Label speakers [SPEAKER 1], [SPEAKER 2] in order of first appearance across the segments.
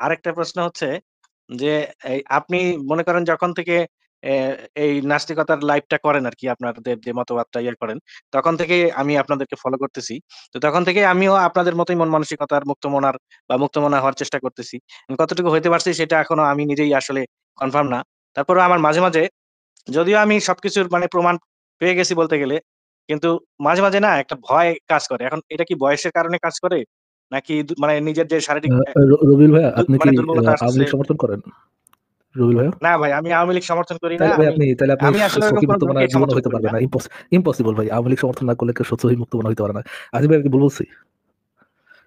[SPEAKER 1] আরেকটা প্রশ্ন হচ্ছে যে এই আপনি মনে করেন যখন থেকে এ এই নাস্তিকতার লাইভটা করেন আরকি আপনাদের যে মতবাদটা ইয়ে করেন, তখন থেকেই আমি আপনাদেরকে ফলো করতেছি। তো তখন থেকেই আমিও আপনাদের মতোই মন মানসিকতার মুক্তমনার বা মুক্তমনা হওয়ার চেষ্টা করতেছি। কতটুকু হইতে পারছি সেটা এখনো আমি নিজেই আসলে কনফার্ম না। তারপরেও আমার মাঝে, মাঝে যদিও আমি সবকিছুর মানে প্রমাণ পেয়ে গেছি বলতে গেলে, কিন্তু মাঝে, মাঝে না একটা ভয় কাজ করে। এখন এটা কি বয়সের কারণে কাজ করে? নাকি মানে নিজের যে শারীরিক
[SPEAKER 2] রবিউল ভাইয়া, আপনি কি
[SPEAKER 1] মানে দুর্বলতা
[SPEAKER 2] আওয়ামী
[SPEAKER 1] আসতেছে?
[SPEAKER 2] লীগ সমর্থন করেন? রবিউল ভাইয়া,
[SPEAKER 1] না ভাই, আমি আওয়ামী লীগ সমর্থন করি না।
[SPEAKER 2] তাহলে ভাই আপনি
[SPEAKER 1] আমি আসলে ওরকম
[SPEAKER 2] সখী
[SPEAKER 1] কোন
[SPEAKER 2] মুক্তমনা
[SPEAKER 1] দলকেই
[SPEAKER 2] জীবনে
[SPEAKER 1] সমর্থন
[SPEAKER 2] হইতে
[SPEAKER 1] করি
[SPEAKER 2] পারবেন
[SPEAKER 1] না।
[SPEAKER 2] না। ইম্পসিবল ভাই, আওয়ামী লীগ সমর্থন না করলে কেউ সখী মুক্তমনা হইতে পারে না। আজি ভাই, কি ভুল বলছি?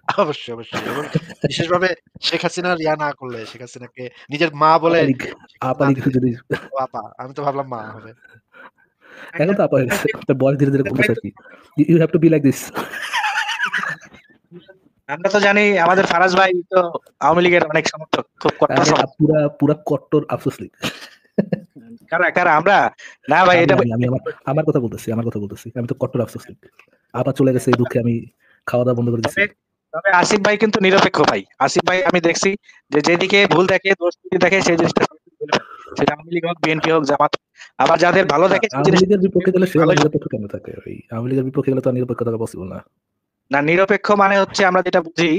[SPEAKER 3] অবশ্যই, অবশ্যই। এবং বিশেষভাবে শেখ হাসিনার না করলে, শেখ হাসিনাকে নিজের মা বলে
[SPEAKER 2] আপালিগ
[SPEAKER 3] শেখ হাসিনা না
[SPEAKER 2] আপালিগ
[SPEAKER 3] দিলে।
[SPEAKER 2] যদি
[SPEAKER 3] ও আপা, আমি তো ভাবলাম মা হবে।
[SPEAKER 2] এখন তো আপা হয়ে গেছে, আপনার বয়স ধীরে ধীরে কমতেছে আর কি। You have to be like this.
[SPEAKER 1] আমরা তো জানি আমাদের ফারাজ ভাই তো আওয়ামী লীগের অনেক সমর্থক, খুব কট্টর
[SPEAKER 2] আরে
[SPEAKER 1] সমর্থক।
[SPEAKER 2] পুরা পুরা কট্টর আফসোস লীগ।
[SPEAKER 1] কারা কারা আমরা? না ভাই,
[SPEAKER 2] আমি
[SPEAKER 1] এটা
[SPEAKER 2] আমি আমি আমার কথা বলতেছি, আমি তো কট্টর আফসোস লীগ। আপা চলে গেছে, এই দুঃখে আমি খাওয়া দাওয়া বন্ধ করে দিছি।
[SPEAKER 1] তবে তবে আসিফ ভাই কিন্তু নিরপেক্ষ ভাই। আসিফ ভাই আমি দেখছি যে যেদিকে ভুল দেখে, দোষ যদি দেখে সেই জিনিসটা সরাসরি বলে ফেলে। সেটা আওয়ামী লীগ হোক, বিএনপি হোক, জামাত। আবার যাদের ভালো দেখে সেই
[SPEAKER 2] আওয়ামী
[SPEAKER 1] জিনিসটা
[SPEAKER 2] লীগের বিপক্ষে গেলে সেও আবার
[SPEAKER 1] ভালোই বলে।
[SPEAKER 2] নিরপেক্ষ কেন থাকে? ওই আওয়ামী লীগের বিপক্ষে গেলে তো আর নিরপেক্ষ থাকা পসিবল না।
[SPEAKER 1] না, নিরপেক্ষ মানে হচ্ছে আমরা যেটা বুঝি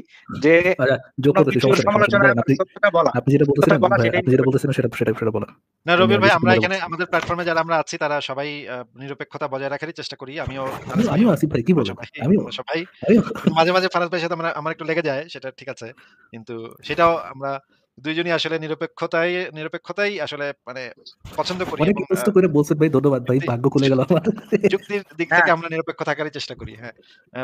[SPEAKER 1] যে
[SPEAKER 2] আচ্ছা, যোগ
[SPEAKER 1] কোনো
[SPEAKER 2] করতেছি,
[SPEAKER 1] কিছুর
[SPEAKER 2] সমস্যা নেই,
[SPEAKER 1] সমালোচনা
[SPEAKER 2] বলেন
[SPEAKER 1] বা
[SPEAKER 2] আপনি।
[SPEAKER 1] সত্যটা বলা,
[SPEAKER 2] আপনি যেটা
[SPEAKER 1] সত্যটা
[SPEAKER 2] বলতেছিলেন
[SPEAKER 1] বলা
[SPEAKER 2] ভাই,
[SPEAKER 1] সেটাই
[SPEAKER 2] আপনি যেটা
[SPEAKER 1] নিরপেক্ষ।
[SPEAKER 2] বলতেছিলেন সেটা বলেন।
[SPEAKER 3] না
[SPEAKER 2] আমি
[SPEAKER 3] রবিউল
[SPEAKER 2] আর
[SPEAKER 3] ভাই,
[SPEAKER 2] বেশি
[SPEAKER 3] আমরা
[SPEAKER 2] কথা
[SPEAKER 3] এখানে
[SPEAKER 2] বলতেছি না।
[SPEAKER 3] আমাদের প্ল্যাটফর্মে যারা আমরা আছি তারা সবাই নিরপেক্ষতা বজায় রাখারই চেষ্টা করি। আমিও, ফারাজ
[SPEAKER 2] আমিও আমিও
[SPEAKER 3] ভাইও,
[SPEAKER 2] আসিফ ভাই, কি
[SPEAKER 3] আমরা
[SPEAKER 2] বলেন?
[SPEAKER 3] সবাই,
[SPEAKER 2] আমিও
[SPEAKER 3] আমরা সবাই।
[SPEAKER 2] আমিও
[SPEAKER 3] কিন্তু মাঝে, মাঝে ফারাজ ভাইয়ের সাথে আমার একটু লেগে যায়, সেটা ঠিক আছে। কিন্তু সেটাও আমরা ২ জনই আসলে নিরপেক্ষতাই আসলে মানে পছন্দ করি
[SPEAKER 2] অনেক
[SPEAKER 3] এবং
[SPEAKER 2] কষ্ট করে বলছেন ভাই, ধন্যবাদ ভাই,
[SPEAKER 3] যুক্তি
[SPEAKER 2] ভাগ্য খুলে গেল আমার।
[SPEAKER 3] যুক্তির দিক থেকে
[SPEAKER 1] হ্যাঁ,
[SPEAKER 3] আমরা নিরপেক্ষ থাকারই চেষ্টা করি। হ্যাঁ।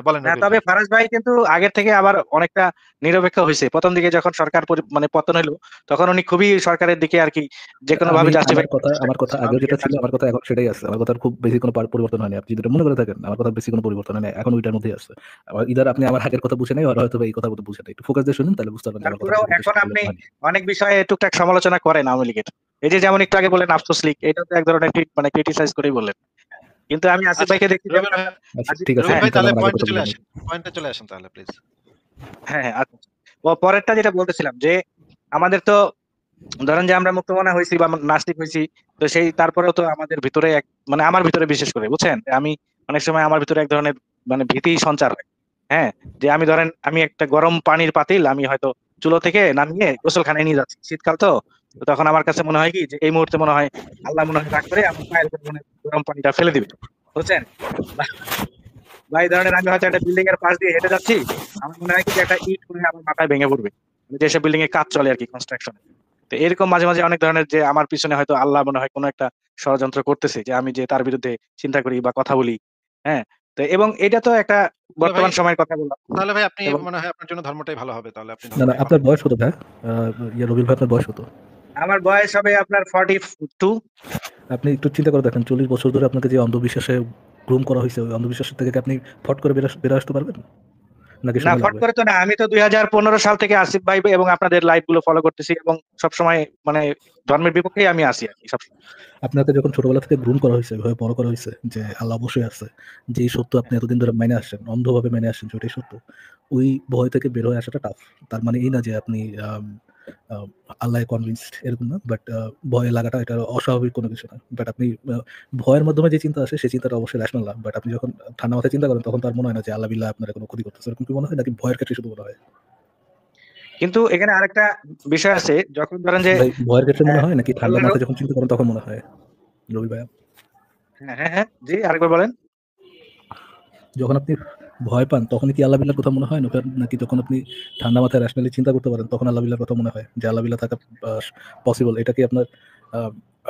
[SPEAKER 3] বলেন
[SPEAKER 1] না
[SPEAKER 3] রবিউল
[SPEAKER 1] তবে
[SPEAKER 3] ভাই।
[SPEAKER 1] ফারাজ ভাই কিন্তু আগের থেকে আবার অনেকটা নিরপেক্ষ হয়েছে। প্রথম দিকে যখন সরকার মানে পতন হলো, তখন উনি খুবই সরকারের দিকে আর কি যেকোনো
[SPEAKER 2] আমি
[SPEAKER 1] ভাবে জাস্টিফাই
[SPEAKER 2] আমার
[SPEAKER 1] করার
[SPEAKER 2] কথা
[SPEAKER 1] চেষ্টা
[SPEAKER 2] আমার কথা
[SPEAKER 1] করতেছিল
[SPEAKER 2] আগেও
[SPEAKER 1] আওয়ামী
[SPEAKER 2] যেটা
[SPEAKER 1] লীগের
[SPEAKER 2] ছিল,
[SPEAKER 1] কাজ।
[SPEAKER 2] আমার কথা এখন সেটাই আছে। আমার কথার খুব বেশি কোনো পরিবর্তন হয়নি। আপনি যেটা মনে করে থাকেন, আমার কথা বেশি কোনো পরিবর্তন হয় নাই। এখন ওইটার মধ্যেই আছে। আবার ইদার আপনি আমার আগের কথা বুঝে নাই, আর হয়তো বা এই কথা বুঝে নাই। একটু ফোকাস দিয়ে শুনুন, তাহলে বুঝতে পারবেন যে আমার কথা
[SPEAKER 1] তারপরেও
[SPEAKER 2] খুব বেশি
[SPEAKER 1] এখন আপনি
[SPEAKER 2] পরিবর্তন হয়নি।
[SPEAKER 1] অনেক বিষয়ে টুকটাক সমালোচনা করেন আওয়ামী লীগের। এই যে যেমন একটু আগে বললেন আফসোস লীগ, এটা তো এক ধরনের মানে ক্রিটিসাইজ করেই বললেন। কিন্তু আমি আসিফ
[SPEAKER 3] আচ্ছা
[SPEAKER 1] ভাইকে দেখছি যেমন
[SPEAKER 3] রবিউল ভাই,
[SPEAKER 1] আপনার
[SPEAKER 2] আচ্ছা,
[SPEAKER 1] আসিফ।
[SPEAKER 2] ঠিক আছে,
[SPEAKER 3] রবিউল
[SPEAKER 1] হ্যাঁ,
[SPEAKER 2] আপনি
[SPEAKER 3] ভাই
[SPEAKER 2] তাহলে
[SPEAKER 3] তাহলে
[SPEAKER 2] আমার আগের
[SPEAKER 3] পয়েন্টে
[SPEAKER 2] কথা
[SPEAKER 3] চলে
[SPEAKER 2] বুঝে নিন।
[SPEAKER 3] আসেন। পয়েন্টে চলে আসেন তাহলে প্লিজ।
[SPEAKER 1] আচ্ছা। পরেরটা যেটা বলতেছিলাম যে আমাদের তো ধরেন যে আমরা মুক্তমনা হয়েছি বা নাস্তিক হয়েছি, তো সেই তারপরেও তো আমাদের ভিতরে এক মানে আমার ভিতরে বিশেষ করে বুঝছেন যে আমি অনেক সময় আমার ভিতরে এক ধরনের মানে ভীতি সঞ্চার হয়। হ্যাঁ, যে আমি ধরেন আমি একটা গরম পানির পাতিল আমি হয়তো চুলো থেকে নামিয়ে গোসলখানায় নিয়ে যাচ্ছি, শীতকাল তো। তো তখন আমার কাছে মনে হয় কি যে এই মুহূর্তে মনে হয় আল্লাহ মনে হয় রাগ করে আমার পায়ের উপর মনে হয় গরম পানিটা ফেলে দিবে, বুঝছেন? বা বা এই ধরনের আমি হয়তো একটা বিল্ডিং এর পাশ দিয়ে হেঁটে যাচ্ছি, আমার মনে হয় কি যে একটা ইট মনে হয় আমার মাথায় ভেঙে পড়বে। যেসব বিল্ডিং এ কাজ চলে আর কি, কনস্ট্রাকশন। তো এরকম মাঝে, মাঝে অনেক ধরনের যে আমার পিছনে হয়তো আল্লাহ মনে হয় কোনো একটা ষড়যন্ত্র করতেছে যে আমি যে তার বিরুদ্ধে চিন্তা করি বা কথা বলি। হ্যাঁ? তো এবং এটা তো একটা
[SPEAKER 3] তাহলে ভাই
[SPEAKER 1] বর্তমান সময়ের কথা বললাম।
[SPEAKER 3] তাহলে ভাই আপনি
[SPEAKER 1] এবং
[SPEAKER 3] মনে হয় আপনার জন্য ধর্মটাই ভালো হবে। তাহলে আপনি
[SPEAKER 2] না, না,
[SPEAKER 3] ধর্মটাই পালন
[SPEAKER 2] আপনার বয়স কত ভাই? রবিউল ভাই, আপনার বয়স কত?
[SPEAKER 1] আমার বয়স হবে আপনার 42।
[SPEAKER 2] আপনি একটু চিন্তা করে দেখেন, 40 বছর ধরে আপনাকে যে অন্ধবিশ্বাসে গ্রুম করা হয়েছে, ওই অন্ধবিশ্বাসের থেকে কি আপনি ফট করে বের আসতে পারবেন? নাকি
[SPEAKER 1] না,
[SPEAKER 2] সময়
[SPEAKER 1] ফট
[SPEAKER 2] লাগবে?
[SPEAKER 1] করে তো না। আমি তো 2015 সাল থেকে আসিফ ভাই এবং আপনাদের লাইভ গুলো ফলো করতেছি এবং সবসময় মানে ধর্মের বিপক্ষেই আমি আছি আর কি সবসময়।
[SPEAKER 2] আপনাকে যখন ছোটবেলা থেকে গ্রুম করা হয়েছে, এভাবে বড় করা হয়েছে যে আল্লাহ অবশ্যই আছে, যেই সত্য আপনি এতদিন ধরে মেনে আসছেন, অন্ধভাবে মেনে আসছেন যে ওটাই সত্য, ওই ভয় থেকে বের হয়ে আসাটা টাফ। তার মানে এই না যে আপনি আম, আম, আল্লাহ কনভিন্সড, এরকম না। বাট ভয় লাগাটা এটা অস্বাভাবিক কোনো কিছু না। বাট আপনি ভয়ের মাধ্যমে যে চিন্তা আসে, সেই চিন্তাটা অবশ্যই রেশনাল না। বাট আপনি যখন ঠান্ডা মাথায় চিন্তা করেন, তখন তার মনে হয় না যে আল্লাহ বিল্লাহ আপনার কোনো ক্ষতি করতেছে, এরকম কি মনে হয়? নাকি ভয়ের ক্ষেত্রে শুধু মনে হয়?
[SPEAKER 1] কিন্তু এখানে আরেকটা বিষয় আছে, যখন ধরেন যে
[SPEAKER 2] ভাই, ভয়ের ক্ষেত্রে মনে
[SPEAKER 1] আহ,
[SPEAKER 2] হয় নাকি ঠান্ডা
[SPEAKER 1] আল্লাহর।
[SPEAKER 2] মাথায় যখন চিন্তা করেন তখন মনে হয়? রবি ভাই,
[SPEAKER 1] হ্যাঁ, হ্যাঁ, হ্যাঁ, জি আরেকবার বলেন।
[SPEAKER 2] যখন আপনি ভয় পান তখন কি আল্লাহ বিল্লাহর কথা মনে হয়? নাকি যখন আপনি ঠান্ডা মাথায় রেশনালি চিন্তা করতে পারেন তখন আল্লাহ বিল্লাহর কথা মনে হয় যে আল্লাহ বিল্লাহ থাকা পসিবল? এটা কি আপনার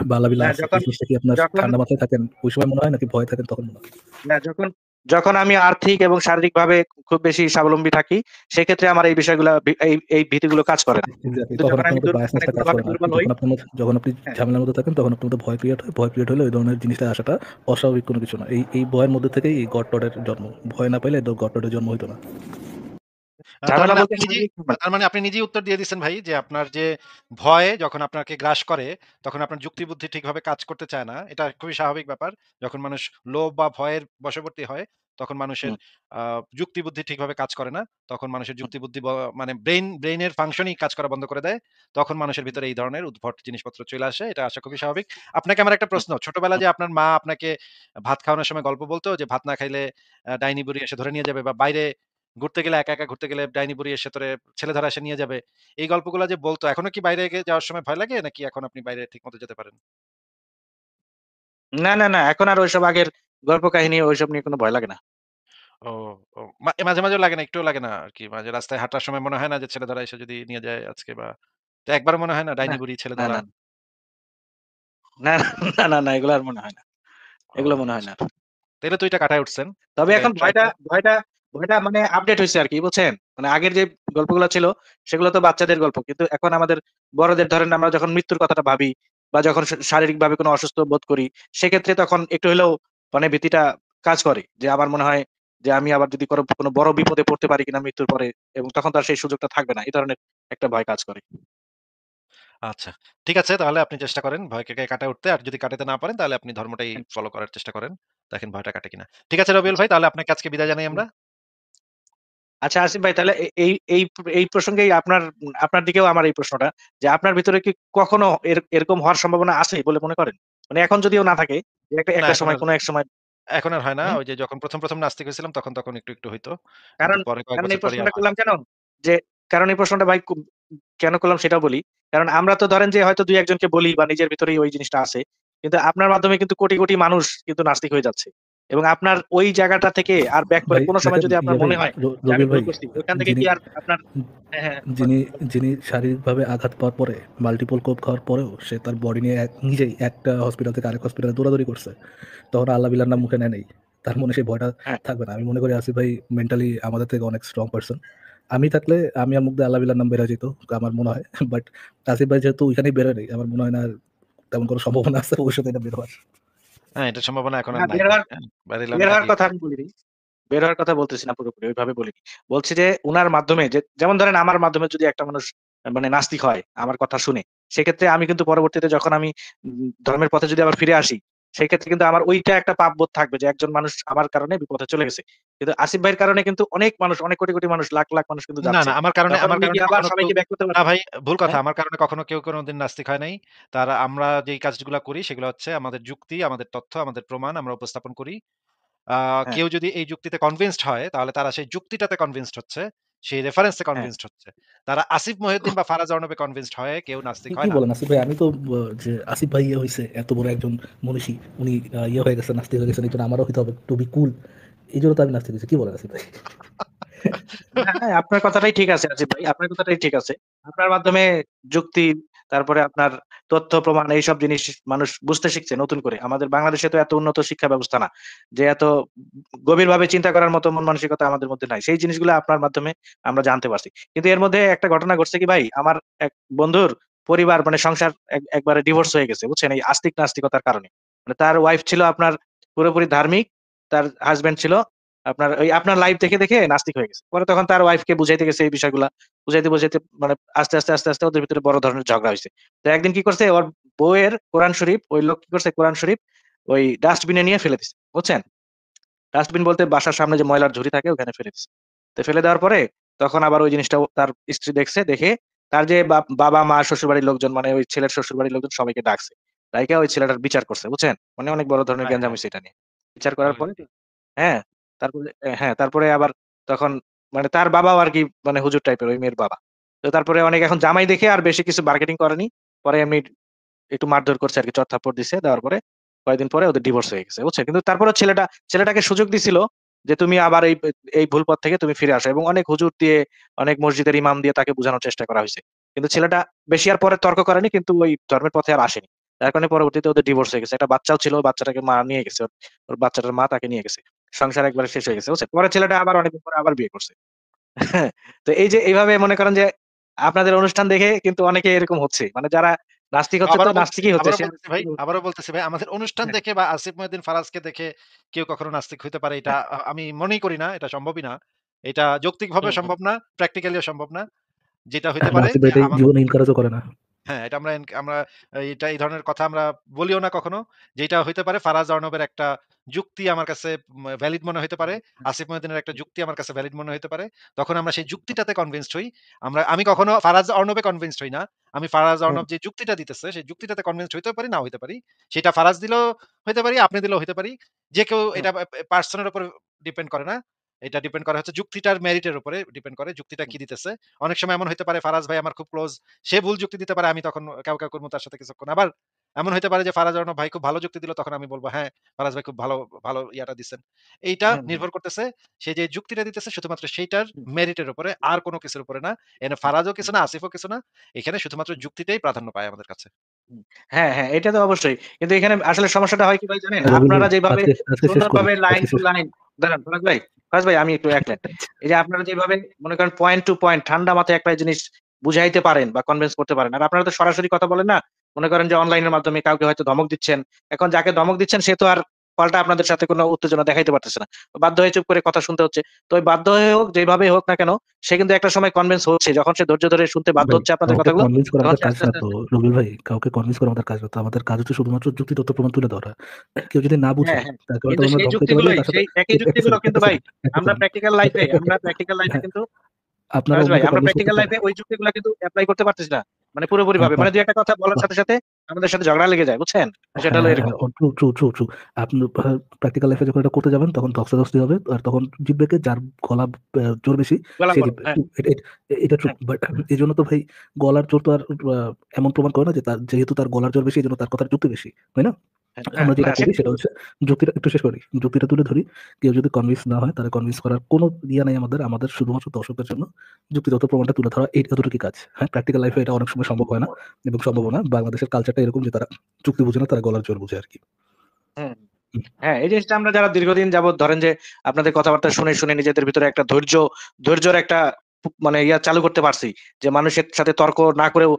[SPEAKER 2] বা আল্লাহ
[SPEAKER 1] না
[SPEAKER 2] বিল্লাহ আছে, এই
[SPEAKER 1] যখন
[SPEAKER 2] জিনিসটা কি আপনার
[SPEAKER 1] যখন
[SPEAKER 2] ঠান্ডা মাথায় থাকেন ওই সময় মনে হয়, নাকি ভয় থাকেন তখন মনে হয়?
[SPEAKER 1] না যখন যখন আমি আর্থিক এবং শারীরিকভাবে খুব বেশি স্বাবলম্বী থাকি, সেক্ষেত্রে আমার এই বিষয়গুলো এই ভীতিগুলো কাজ করে না।
[SPEAKER 2] এক্স্যাক্টলি,
[SPEAKER 1] কিন্তু
[SPEAKER 2] তখন
[SPEAKER 1] যখন
[SPEAKER 2] আপনার
[SPEAKER 1] আমি
[SPEAKER 2] মধ্যে
[SPEAKER 1] মানে
[SPEAKER 2] বায়াসনেসটা কাজ
[SPEAKER 1] কোনোভাবে
[SPEAKER 2] করে না আরকি।
[SPEAKER 1] দুর্বল হই।
[SPEAKER 2] যখন আপনি
[SPEAKER 1] হ্যাঁ,
[SPEAKER 2] ঝামেলার মধ্যে থাকেন, তখন আপনার মধ্যে ভয় ক্রিয়েট হলে ওই ধরনের জিনিসটা আসাটা অস্বাভাবিক কোনো কিছু না। এই ভয়ের মধ্যে থেকেই এই গড টডের জন্ম। ভয় না পাইলে গড টডের জন্ম হইতো না।
[SPEAKER 3] তার
[SPEAKER 1] ঝামেলা
[SPEAKER 3] মানে
[SPEAKER 1] বলতে
[SPEAKER 3] আপনি নিজেই
[SPEAKER 1] শারীরিক ঝামেলা।
[SPEAKER 3] তার মানে আপনি নিজেই উত্তর দিয়ে দিচ্ছেন ভাই যে আপনার যে ভয় যখন আপনাকে গ্রাস করে তখন আপনার যুক্তিবুদ্ধি ঠিকভাবে কাজ করতে চায় না। এটা খুবই স্বাভাবিক ব্যাপার। যখন মানুষ লোভ বা ভয়ের বশবর্তী হয় তখন মানুষের
[SPEAKER 1] হুম।
[SPEAKER 3] যুক্তিবুদ্ধি ঠিকভাবে কাজ করে না। তখন মানুষের যুক্তিবুদ্ধি মানে ব্রেইনের ফাংশনই কাজ করা বন্ধ করে দেয়। তখন মানুষের ভিতরে এই ধরনের উদ্ভট জিনিসপত্র চলে আসে। এটা আসা খুবই স্বাভাবিক। আপনাকে আমার একটা
[SPEAKER 1] হুম,
[SPEAKER 3] প্রশ্ন। ছোটবেলায়
[SPEAKER 1] হুম।
[SPEAKER 3] যে আপনার মা আপনাকে ভাত খাওয়ানোর সময় গল্প বলত যে ভাত না খাইলে ডাইনি বুড়ি এসে ধরে নিয়ে যাবে, বা বাইরে ঘুরতে গেলে একা, একা ঘুরতে গেলে ডাইনি বুড়ি এসে তোরে ছেলেধরা এসে নিয়ে যাবে। এই গল্পগুলা যে বলত, এখনো কি বাইরে যাওয়ার সময় ভয় লাগে? নাকি এখন আপনি বাইরে ঠিকমতো যেতে পারেন?
[SPEAKER 1] না, না, না। এখন আর ওইসব আগের গল্প কাহিনী ওইসব নিয়ে কোনো ভয় লাগে না।
[SPEAKER 3] ও, ও মাঝে, মাঝেও লাগে না, একটুও লাগে না আরকি। মাঝে রাস্তায় হাঁটার সময় মনে হয় না যে ছেলেধরা এসে যদি নিয়ে যায় আজকে, বা তো একবারও মনে হয় না
[SPEAKER 1] না,
[SPEAKER 3] ডাইনি বুড়ি ছেলে
[SPEAKER 1] না,
[SPEAKER 3] ধরা?
[SPEAKER 1] না, না, না, না, না, এগুলো আর মনে হয় না।
[SPEAKER 3] ও
[SPEAKER 1] এগুলো মনে হয়
[SPEAKER 3] আচ্ছা।
[SPEAKER 1] না।
[SPEAKER 3] তাইলে তো এটা কাটায় উঠছেন।
[SPEAKER 1] তবে
[SPEAKER 3] তাইলে
[SPEAKER 1] এখন
[SPEAKER 3] ট্রাই
[SPEAKER 1] ভয়টা
[SPEAKER 3] করেন।
[SPEAKER 1] ভয়টা ভয়টা মানে আপডেট হইছে আরকি, বুঝছেন? মানে আগের যে গল্পগুলো ছিল সেগুলো তো বাচ্চাদের গল্প। কিন্তু এখন আমাদের বড়দের ধরেন আমরা যখন মৃত্যুর কথাটা ভাবি বা যখন শারীরিকভাবে কোনো অসুস্থ বোধ করি, সেক্ষেত্রে তখন একটু হইলেও মানে ভীতিটা কাজ করে। যে আমার মনে হয় যে আমি আবার যদি কোনো বড় বিপদে পড়তে পারি কিনা মৃত্যুর পরে, এবং তখন তো আর সেই সুযোগটা থাকবে না। এই ধরনের একটা ভয় কাজ করে।
[SPEAKER 3] আচ্ছা। ঠিক আছে, তাহলে আপনি চেষ্টা করেন ভয়কে কাটায় উঠতে। আর যদি কাটাতে না পারেন তাহলে আপনি ধর্মটাই
[SPEAKER 1] হ্যাঁ,
[SPEAKER 3] ফলো করার চেষ্টা করেন। দেখেন ভয়টা কাটে কিনা। ঠিক আছে রবিউল
[SPEAKER 1] আচ্ছা।
[SPEAKER 3] ভাই, তাহলে আপনাকে আজকে বিদায় জানাই
[SPEAKER 1] হুম।
[SPEAKER 3] আমরা।
[SPEAKER 1] আচ্ছা আসিফ ভাই, তাহলে এই প্রসঙ্গেই আপনার দিকেও আমার এই প্রশ্নটা, যে আপনার ভিতরে কি কখনো এরকম হওয়ার সম্ভাবনা আছে বলে মনে করেন? মানে এখন যদিও না থাকে, যে একটা
[SPEAKER 3] না,
[SPEAKER 1] একটা সময় কোনো এক সময়।
[SPEAKER 3] এখন আর হয় না।
[SPEAKER 1] হুম?
[SPEAKER 3] ওই যে যখন ১ম নাস্তিক হয়েছিলাম তখন একটু হইতো। কিন্তু
[SPEAKER 1] কারণ
[SPEAKER 3] পরে কয়েক
[SPEAKER 1] কারণ
[SPEAKER 3] বছর
[SPEAKER 1] এই
[SPEAKER 3] পরেই আর
[SPEAKER 1] প্রশ্নটা
[SPEAKER 3] হয় না।
[SPEAKER 1] করলাম কেন? যে কারণ এই প্রশ্নটা ভাই কেন করলাম সেটাও বলি। কারণ আমরা তো ধরেন যে হয়তো ২-১ জনকে বলি বা নিজের ভিতরেই ওই জিনিসটা আছে। কিন্তু আপনার মাধ্যমে কিন্তু কোটি, কোটি মানুষ কিন্তু নাস্তিক হয়ে যাচ্ছে। এবং আপনার ওই জায়গাটা থেকে আর ব্যাক করে
[SPEAKER 2] ভাই
[SPEAKER 1] কোন সময়
[SPEAKER 2] দেখেন
[SPEAKER 1] যদি আপনার
[SPEAKER 2] ইয়ে ভাই
[SPEAKER 1] মনে হয় যে আমি
[SPEAKER 2] রবিউল
[SPEAKER 1] ভুল
[SPEAKER 2] ভাই
[SPEAKER 1] করছি, ওইখান থেকে
[SPEAKER 2] যিনি
[SPEAKER 1] কি আর আপনার। হ্যাঁ, হ্যাঁ,
[SPEAKER 2] যিনি যিনি শারীরিকভাবে আঘাত পাওয়ার পরে মাল্টিপল কোপ খাওয়ার পরেও সে তার বডি নিয়ে নিজেই একটা হসপিটাল থেকে আরেক হসপিটালে দৌড়াদৌড়ি করছে, তখন আল্লাহ বিল্লাহর নাম মুখে নেয় নাই, তার মনে সেই ভয়টা
[SPEAKER 1] হ্যাঁ।
[SPEAKER 2] থাকবে না। আমি মনে করি আসিফ ভাই মেন্টালি আমাদের থেকে অনেক স্ট্রং পারসন। আমি থাকলে আমি আর মুখ দিয়ে আল্লাহ বিল্লাহর নাম বের হয়ে যেত আমার মনে হয়। বাট আসিফ ভাই যেহেতু ওইখানেই বেরোয় নেই, আমার মনে হয় না আর তেমন কোনো সম্ভাবনা আছে ভবিষ্যতে এটা বের হওয়ার।
[SPEAKER 3] হ্যাঁ, এটার সম্ভাবনা এখন
[SPEAKER 1] না,
[SPEAKER 3] আর নাই ভাই। হ্যাঁ, বাইরে
[SPEAKER 1] বের
[SPEAKER 3] আমি
[SPEAKER 1] হওয়ার
[SPEAKER 3] থাকি।
[SPEAKER 1] কথা আমি বলিনি। বের হওয়ার কথা বলতেছি না পুরোপুরি, ওইভাবে বলিনি। বলছি যে উনার মাধ্যমে, যে যেমন ধরেন আমার মাধ্যমে যদি একটা মানুষ মানে নাস্তিক হয় আমার কথা শুনে, সেক্ষেত্রে আমি কিন্তু পরবর্তীতে যখন আমি ধর্মের পথে যদি আবার ফিরে আসি, সেক্ষেত্রে কিন্তু আমার ওইটা একটা পাপবোধ থাকবে যে একজন মানুষ আমার কারণে বিপথে চলে গেছে। কিন্তু আসিফ ভাইয়ের কারণে কিন্তু অনেক মানুষ, অনেক কোটি, কোটি মানুষ, লাখ, লাখ মানুষ কিন্তু
[SPEAKER 3] না,
[SPEAKER 1] যাচ্ছে।
[SPEAKER 3] না,
[SPEAKER 1] তখন
[SPEAKER 3] আমার
[SPEAKER 1] উনি কি
[SPEAKER 3] কারণে
[SPEAKER 1] আবার
[SPEAKER 3] কখনো কেউ,
[SPEAKER 1] সবাইকে ব্যাক করতে
[SPEAKER 3] না
[SPEAKER 1] পারবেন?
[SPEAKER 3] ভাই, ভুল কথা।
[SPEAKER 1] হ্যাঁ?
[SPEAKER 3] আমার কারণে কখনো কেউ কোনদিন নাস্তিক হয় নাই। আমরা যেই কাজগুলা করি সেগুলো হচ্ছে আমাদের যুক্তি, আমাদের তথ্য, আমাদের প্রমাণ আমরা উপস্থাপন করি। আ
[SPEAKER 1] হ্যাঁ,
[SPEAKER 3] কেউ যদি এই যুক্তিতে কনভিন্সড হয় তাহলে তারা সেই যুক্তিটাতে কনভিন্সড হচ্ছে, সেই রেফারেন্স এ
[SPEAKER 1] হ্যাঁ।
[SPEAKER 3] কনভিন্সড হচ্ছে। তারা আসিফ মহিউদ্দিন বা ফারাজ অর্ণবে কনভিন্সড হয়ে কেউ নাস্তিক
[SPEAKER 2] কি
[SPEAKER 3] হয় না।
[SPEAKER 2] বলেন আসিফ ভাই? আমি তো যে আসিফ ভাই ইয়ে হয়েছে এত বড় একজন মনীষী, উনি ইয়ে হয়ে গেছে, নাস্তিক হয়ে গেছেন, এই জন্য আমারও হইতে হবে টু বি কুল, এই জন্য তো আমি নাস্তিক হয়েছি। কি বলেন আসিফ ভাই?
[SPEAKER 1] না, আপনার কথাটাই ঠিক আছে আসিফ ভাই। আপনার কথাটাই ঠিক আছে। আপনার মাধ্যমে যুক্তি, তারপরে আপনার তথ্য প্রমাণ এইসব জিনিস মানুষ বুঝতে শিখছে নতুন করে। আমাদের বাংলাদেশে তো এত উন্নত শিক্ষা ব্যবস্থা না। যে এত গভীরভাবে চিন্তা করার মতো মন মানসিকতা আমাদের মধ্যে নাই। সেই জিনিসগুলো আপনার মাধ্যমে আমরা জানতে পারছি। কিন্তু এর মধ্যে একটা ঘটনা ঘটছে কি ভাই, আমার এক বন্ধুর পরিবার মানে সংসার একবারে ডিভোর্স হয়ে গেছে। বুঝছেন? এই আস্তিক নাস্তিকতার কারণে। মানে তার ওয়াইফ ছিল আপনার পুরোপুরি ধার্মিক। তার হাসব্যান্ড ছিল আপনার ওই আপনার লাইভ দেখে, দেখে নাস্তিক হয়ে গেছে। পরে তখন তার ওয়াইফ কে বুঝাইতে গেছে এই বিষয়গুলা। বুঝাইতে মানে আস্তে, আস্তে ওদের ভিতরে বড় ধরনের ঝগড়া হইছে। তো একদিন কি করছে, ওর বউয়ের কোরআন শরীফ, ওই লোক কি করছে, কোরআন শরীফ ওই ডাস্টবিনে নিয়ে ফেলে দিছে। বুঝছেন? ডাস্টবিন বলতে বাসার সামনে যে ময়লার ঝুড়ি থাকে ওখানে ফেলে দিছে। তো ফেলে দেওয়ার পরে তখন আবার ওই জিনিসটা তার স্ত্রী দেখছে, দেখে তার যে বাবা, মা, শ্বশুরবাড়ির লোকজন, মানে ওই ছেলের শ্বশুরবাড়ির লোকজন সবাইকে ডাকছে। ডাইকা ওই ছেলেটার বিচার করছে। বুঝছেন? মানে অনেক বড় ধরনের
[SPEAKER 3] হায়,
[SPEAKER 1] গ্যাঞ্জাম
[SPEAKER 3] হায়!
[SPEAKER 1] হইছে এটা নিয়ে। বিচার করার
[SPEAKER 3] ওরে!
[SPEAKER 1] পরে হ্যাঁ, তারপরে আবার তখন মানে তার বাবাও আরকি মানে হুজুর টাইপের ওই মেয়ের বাবা। তো তারপরে অনেক এখন জামাই দেখে আর বেশি কিছু মার্কেটিং করেনি। পরে এমনি একটু মারধর করছে আরকি, চড় থাপ্পড় দিছে। দেওয়ার পরে কয়েকদিন পরে ওদের ডিভোর্স হয়ে গেছে। বুঝছেন? কিন্তু তারপরেও ছেলেটাকে সুযোগ দিছিল যে তুমি আবার এই ভুল পথ থেকে তুমি ফিরে আসো, এবং অনেক হুজুর দিয়ে, অনেক মসজিদের ইমাম দিয়ে তাকে বুঝানোর চেষ্টা করা হইছে। কিন্তু ছেলেটা বেশি আর পরে তর্ক করেনি, কিন্তু ওই ধর্মের পথে আর আসেনি। যার কারণে পরবর্তীতে ওদের ডিভোর্স হয়ে গেছে। একটা বাচ্চাও ছিল, বাচ্চাটাকে মা নিয়ে গেছে। ওর বাচ্চাটার মা তাকে নিয়ে গেছে। সংসার একবারে শেষ হয়ে গেছে। বুঝছেন? পরে ছেলেটা আবার অনেকদিন পরে আবার বিয়ে করছে। তো এই যে এইভাবে মনে করেন যে আপনাদের অনুষ্ঠান দেখে কিন্তু অনেকে এরকম হচ্ছে। মানে যারা নাস্তিক হচ্ছে তো নাস্তিকই হচ্ছে। সে আর
[SPEAKER 3] আবারও বলতেছি ভাই, আমাদের অনুষ্ঠান
[SPEAKER 1] হ্যাঁ,
[SPEAKER 3] দেখে বা আসিফ মহিউদ্দিন ফারাজকে দেখে কেউ কখনো নাস্তিক হইতে পারে এটা
[SPEAKER 1] হ্যাঁ।
[SPEAKER 3] আমি মনেই করি না। এটা সম্ভবই না। এটা যৌক্তিকভাবে
[SPEAKER 1] হুম, হুম।
[SPEAKER 3] সম্ভব না, প্র্যাকটিক্যালিও সম্ভব না। যেটা হইতে পারে
[SPEAKER 2] নাসিব
[SPEAKER 3] যে
[SPEAKER 2] ভাই এটাই
[SPEAKER 3] আমার
[SPEAKER 2] জীবনে এনকারেজও করে না।
[SPEAKER 3] হ্যাঁ, এটা আমরা এটা এই ধরনের কথা আমরা বলিও না কখনো। যেটা হইতে পারে ফারাজ অর্ণবের একটা যুক্তি আমার কাছে ভ্যালিড মনে হইতে পারে। আসিফ মহিউদ্দিনের একটা যুক্তি আমার কাছে ভ্যালিড মনে হইতে পারে। তখন আমরা সেই যুক্তিটাতে কনভিন্সড হই। আমি কখনো ফারাজ অর্ণবে কনভিন্সড হই না। আমি ফারাজ
[SPEAKER 1] হুম,
[SPEAKER 3] অর্ণব যে যুক্তিটা দিতেছে, সেই যুক্তিটাতে কনভিন্সড হইতেও পারি, নাও হইতে পারি। সেটা ফারাজ দিলেও হইতে পারি, আপনি দিলেও হইতে পারি। যে কেউ
[SPEAKER 1] হুম,
[SPEAKER 3] এটা পার্সন এর উপর ডিপেন্ড করে না। এটা ডিপেন্ড করে হচ্ছে যুক্তিটার মেরিট এর উপরে ডিপেন্ড করে। যুক্তিটা
[SPEAKER 1] হুম,
[SPEAKER 3] কি দিতেছে। অনেক সময় এমন হইতে পারে ফারাজ ভাই আমার খুব ক্লোজ। সে ভুল যুক্তি দিতে পারে, আমি তখন ক্যাউ, ক্যাউ করব তার সাথে কিছুক্ষণ। আবার এমন হইতে পারে যে ফারাজ অর্ণব ভাই খুব ভালো যুক্তি দিল, তখন আমি বলব, "হ্যাঁ, ফারাজ ভাই খুব ভালো, ভালো ইয়াটা দিছেন।" এইটা
[SPEAKER 1] হুম, হুম,
[SPEAKER 3] নির্ভর করতেছে সে যে যুক্তিটা দিতেছে শুধুমাত্র সেইটার
[SPEAKER 1] হুম,
[SPEAKER 3] মেরিটের উপরে, আর কোন কিছুর উপরে না। এখানে
[SPEAKER 1] হুম,
[SPEAKER 3] ফারাজও কিছু
[SPEAKER 1] হুম,
[SPEAKER 3] না, আসিফও কিছু না। এখানে শুধুমাত্র
[SPEAKER 1] হুম,
[SPEAKER 3] যুক্তিটাই প্রাধান্য পায় আমাদের কাছে।
[SPEAKER 1] হুম। হ্যাঁ, হ্যাঁ, এটা তো অবশ্যই। কিন্তু এখানে আসলে সমস্যাটা হয় কি ভাই জানেন?
[SPEAKER 2] রবিউল ভাই
[SPEAKER 1] আপনারা যেভাবে
[SPEAKER 2] আজকে শেষ করি।
[SPEAKER 1] সুন্দরভাবে লাইন
[SPEAKER 2] আজকে
[SPEAKER 1] টু
[SPEAKER 2] শেষ
[SPEAKER 1] লাইন দাঁড়ান ফারাজ ভাই আমি একটু ১ মিনিট। এই যে আপনারা যেভাবে মনে করেন পয়েন্ট টু পয়েন্ট ঠান্ডা মাথায় একটা জিনিস বুঝাইতে পারেন বা কনভিন্স করতে পারেন। আর আপনারা তো সরাসরি কথা বলেন না। মনে করেন যে অনলাইনের মাধ্যমে কাউকে হয়তো ধমক দিচ্ছেন। এখন যাকে ধমক দিচ্ছেন সে তো আর পাল্টা আপনাদের সাথে কোনো উত্তেজনা দেখাইতে পারতেছে না। বাধ্য হয়ে চুপ করে কথা শুনতে হচ্ছে। তো ওই বাধ্য হয়ে হোক, যেভাবেই হোক না কেন, সে কিন্তু একটা সময় কনভিন্স হচ্ছে। যখন সে ধৈর্য ধরে শুনতে বাধ্য
[SPEAKER 2] ভাই
[SPEAKER 1] হচ্ছে আপনাদের
[SPEAKER 2] কাউকে
[SPEAKER 1] কথাগুলো,
[SPEAKER 2] কনভিন্স করা
[SPEAKER 1] তখন
[SPEAKER 2] আমাদের
[SPEAKER 1] সে
[SPEAKER 2] কাজ
[SPEAKER 1] আস্তে,
[SPEAKER 2] না
[SPEAKER 1] আস্তে,
[SPEAKER 2] তো
[SPEAKER 1] আস্তে
[SPEAKER 2] রবিউল ভাই। কাউকে কনভিন্স করা আমাদের কাজ না তো। আমাদের কাজ হচ্ছে শুধুমাত্র যুক্তি তথ্য প্রমাণ তুলে ধরা। কেউ যদি না বুঝে
[SPEAKER 1] হ্যাঁ, হ্যাঁ।
[SPEAKER 2] তাকে হয়তো
[SPEAKER 1] কিন্তু
[SPEAKER 2] আমরা
[SPEAKER 1] সেই
[SPEAKER 2] ধমকাইতে পারি,
[SPEAKER 1] যুক্তিগুলোই,
[SPEAKER 2] তার সাথে
[SPEAKER 1] সেই একই
[SPEAKER 2] একটা
[SPEAKER 1] যুক্তিগুলো
[SPEAKER 2] সেকেন্ড,
[SPEAKER 1] কিন্তু
[SPEAKER 2] একটা
[SPEAKER 1] ভাই
[SPEAKER 2] সেকেন্ড, একটা
[SPEAKER 1] আমরা
[SPEAKER 2] সেকেন্ড।
[SPEAKER 1] প্র্যাকটিক্যাল লাইফে আমরা প্র্যাকটিক্যাল লাইফে
[SPEAKER 2] হ্যাঁ,
[SPEAKER 1] কিন্তু
[SPEAKER 2] আপনারা
[SPEAKER 1] ফারাজ ভাই
[SPEAKER 2] অন্যকে
[SPEAKER 1] আমরা
[SPEAKER 2] কনভিন্স
[SPEAKER 1] প্র্যাকটিক্যাল
[SPEAKER 2] করতেছেন না।
[SPEAKER 1] লাইফে ওই যুক্তিগুলা কিন্তু এপ্লাই করতে পারতেছি না। মানে পুরোপুরিভাবে।
[SPEAKER 2] বাহ!
[SPEAKER 1] মানে ২ ১ টা কথা বলার
[SPEAKER 2] বাহ!
[SPEAKER 1] সাথে, সাথে আমাদের সাথে ঝগড়া লেগে যায়, বুঝছেন? বিষয়টা
[SPEAKER 2] হ্যাঁ,
[SPEAKER 1] হলো
[SPEAKER 2] হ্যাঁ,
[SPEAKER 1] এরকম।
[SPEAKER 2] হ্যাঁ। True, true, true, true. আপনি প্র্যাকটিক্যাল লাইফ এ যখন এটা করতে যাবেন তখন ধস্তাধস্তি হবে। আর তখন জিতবে কে? যার গলা জোর বেশি
[SPEAKER 1] গলা
[SPEAKER 2] সে
[SPEAKER 1] বড়।
[SPEAKER 2] জিতবে।
[SPEAKER 1] হ্যাঁ,
[SPEAKER 2] ট্রু। এটা ট্রু।
[SPEAKER 1] হ্যাঁ,
[SPEAKER 2] বাট এজন্য তো ভাই গলার জোর তো আর এমন প্রমাণ করে না যে তার যেহেতু তার গলার জোর বেশি এজন্য তার কথার যুক্তি বেশি। তাই না?
[SPEAKER 1] হ্যাঁ, হ্যাঁ,
[SPEAKER 2] আমরা
[SPEAKER 1] না
[SPEAKER 2] যেটা করি
[SPEAKER 1] সেটাই তো
[SPEAKER 2] সেটা হচ্ছে যুক্তিটা একটু শেষ করি। যুক্তিটা তুলে ধরি। কেউ যদি কনভিন্স না হয় তাহলে কনভিন্স করার কোনো ইয়া নাই আমাদের। আমাদের শুধুমাত্র দর্শকদের জন্য যুক্তিগত প্রমাণটা তুলে ধরা এতটুকুই কাজ। হ্যাঁ, প্র্যাকটিক্যাল লাইফ এ এটা অনেক সময় সম্ভব হয় না এবং সম্ভবও না। বাংলাদেশের কালচারটা এরকম যে তারা যুক্তি বুঝে না, তারা গলার জোর বুঝে আরকি।
[SPEAKER 1] হুম।
[SPEAKER 2] হুম,
[SPEAKER 1] হ্যাঁ, এই জিনিসটা আমরা যারা দীর্ঘদিন যাবৎ ধরেন যে আপনাদের কথাবার্তা শুনে, শুনে নিজেদের ভিতরে একটা ধৈর্যের একটা মানে চালু করতে পারছি। যে মানুষের সাথে তর্ক না করেও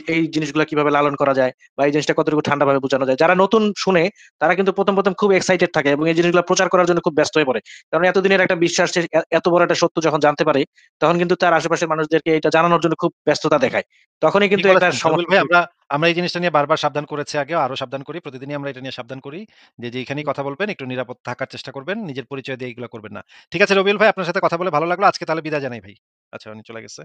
[SPEAKER 1] এই জিনিসগুলা কিভাবে লালন করা যায় বা এই জিনিসটা কতটুকু ঠান্ডাভাবে বোঝানো যায়। যারা নতুন শুনে তারা কিন্তু ১ম খুব এক্সাইটেড থাকে এবং এই জিনিসগুলা প্রচার করার জন্য খুব ব্যস্ত হয়ে পড়ে। কারণ এতদিনের একটা বিশ্বাস সে এত বড় একটা সত্য যখন জানতে পারে, তখন কিন্তু তার আশেপাশের মানুষদেরকে এটা জানানোর জন্য খুব ব্যস্ততা দেখায়। তখনই
[SPEAKER 3] ঠিক
[SPEAKER 1] কিন্তু একটা
[SPEAKER 3] বলেছেন রবিউল
[SPEAKER 1] সমস্যা
[SPEAKER 3] ভাই।
[SPEAKER 1] শুরু
[SPEAKER 3] আমরা এই জিনিসটা নিয়ে বারবার সাবধান করেছি আগেও, আরো সাবধান করি। প্রতিদিনই আমরা এটা নিয়ে সাবধান করি যে যেইখানেই
[SPEAKER 1] হুম,
[SPEAKER 3] কথা বলবেন একটু নিরাপদ থাকার চেষ্টা করবেন। নিজের পরিচয় দিয়ে এগুলা করবেন না। ঠিক আছে রবিউল ভাই, আপনার সাথে কথা বলে ভালো লাগলো। আজকে তাহলে বিদায় জানাই ভাই। আচ্ছা উনি চলে গেছে।